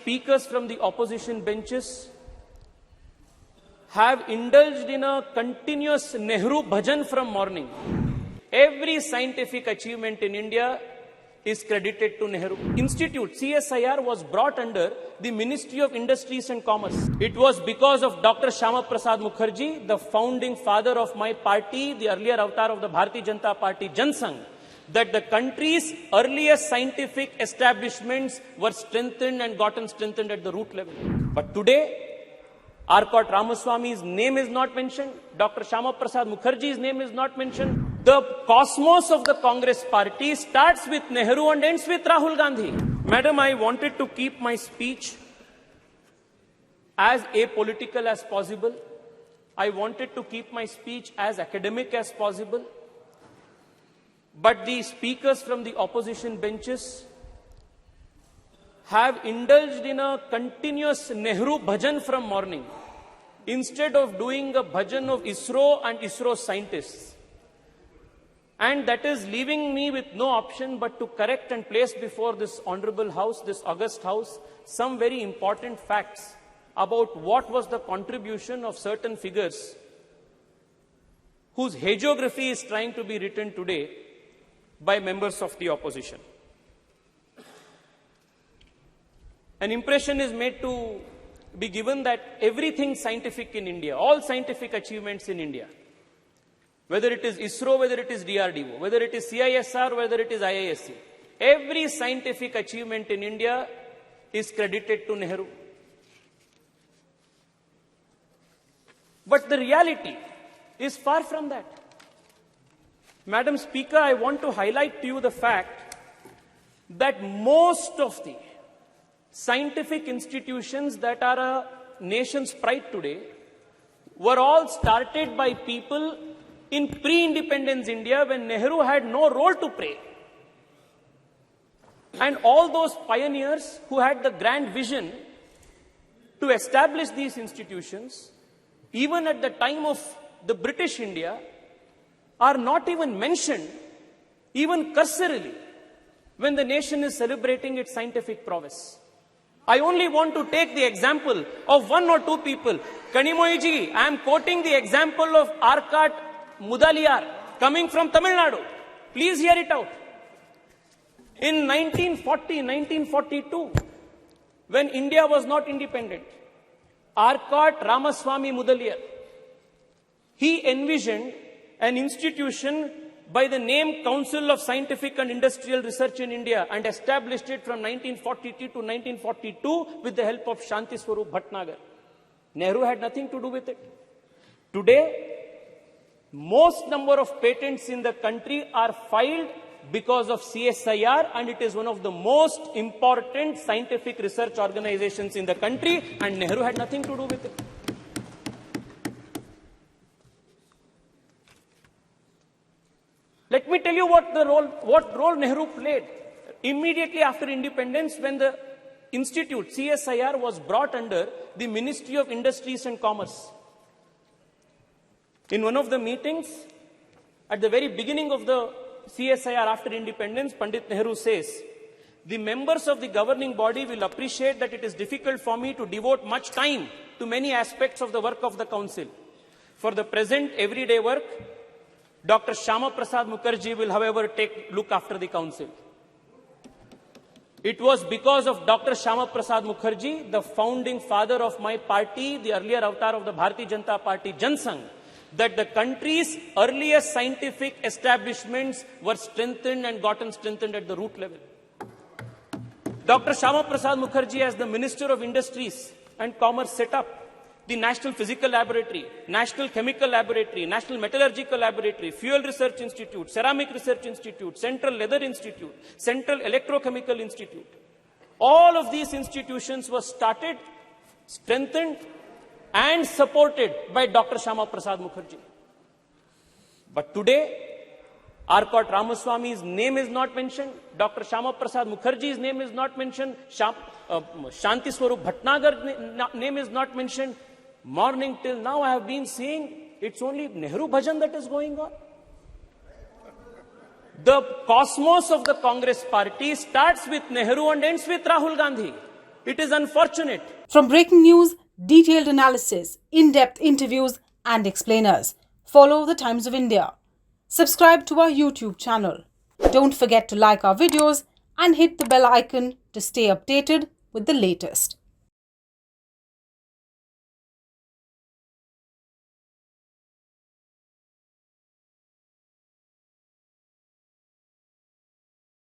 speakers from the opposition benches have indulged in a continuous Nehru bhajan from morning. Every scientific achievement in India is credited to Nehru. Institute, CSIR, was brought under the Ministry of Industries and Commerce. It was because of Dr. Syama Prasad Mukherjee, the founding father of my party, the earlier avatar of the Bhartiya Jana Party, Jana Sangh, that the country's earliest scientific establishments were strengthened and gotten strengthened at the root level. But today, Arcot Ramaswamy's name is not mentioned. Dr. Syama Prasad Mukherjee's name is not mentioned. The cosmos of the Congress party starts with Nehru and ends with Rahul Gandhi. Madam, I wanted to keep my speech as apolitical as possible. I wanted to keep my speech as academic as possible. But the speakers from the opposition benches have indulged in a continuous Nehru bhajan from morning, instead of doing a bhajan of ISRO and ISRO scientists. And that is leaving me with no option but to correct and place before this honorable house, this august house, some very important facts about what was the contribution of certain figures whose hagiography is trying to be written today by members of the opposition. An impression is made to be given that everything scientific in India, all scientific achievements in India, whether it is ISRO, whether it is DRDO, whether it is CISR, whether it is IISc, every scientific achievement in India is credited to Nehru. But the reality is far from that. Madam Speaker, I want to highlight to you the fact that most of the scientific institutions that are a nation's pride today were all started by people in pre-independence India when Nehru had no role to play. And all those pioneers who had the grand vision to establish these institutions, even at the time of the British India, are not even mentioned, even cursorily, when the nation is celebrating its scientific prowess. I only want to take the example of one or two people. Kanimoyiji, I am quoting the example of Arcot Mudaliar, coming from Tamil Nadu. Please hear it out. In 1940, 1942, when India was not independent, Arcot Ramaswamy Mudaliar, he envisioned an institution by the name Council of Scientific and Industrial Research in India and established it from 1942 to 1942 with the help of Shanti Swarup Bhatnagar. Nehru had nothing to do with it. Today, most number of patents in the country are filed because of CSIR, and it is one of the most important scientific research organizations in the country, and Nehru had nothing to do with it. Let me tell you what role Nehru played immediately after independence when the institute, CSIR, was brought under the Ministry of Industries and Commerce. In one of the meetings, at the very beginning of the CSIR after independence, Pandit Nehru says, "The members of the governing body will appreciate that it is difficult for me to devote much time to many aspects of the work of the council. For the present everyday work, Dr. Syama Prasad Mukherjee will, however, look after the council." It was because of Dr. Syama Prasad Mukherjee, the founding father of my party, the earlier avatar of the Bharatiya Jana Party, Jana Sangh, that the country's earliest scientific establishments were strengthened and gotten strengthened at the root level. Dr. Syama Prasad Mukherjee, as the Minister of Industries and Commerce, set up the National Physical Laboratory, National Chemical Laboratory, National Metallurgical Laboratory, Fuel Research Institute, Ceramic Research Institute, Central Leather Institute, Central Electrochemical Institute. All of these institutions were started, strengthened, and supported by Dr. Syama Prasad Mukherjee. But today, Arcot Ramaswamy's name is not mentioned. Dr. Syama Prasad Mukherjee's name is not mentioned. Shanti Swarup Bhatnagar's name is not mentioned. Morning till now, I have been seeing it's only Nehru bhajan that is going on. The cosmos of the Congress party starts with Nehru and ends with Rahul Gandhi. It is unfortunate. From breaking news, detailed analysis, in-depth interviews and explainers, follow the Times of India. Subscribe to our YouTube channel. Don't forget to like our videos and hit the bell icon to stay updated with the latest.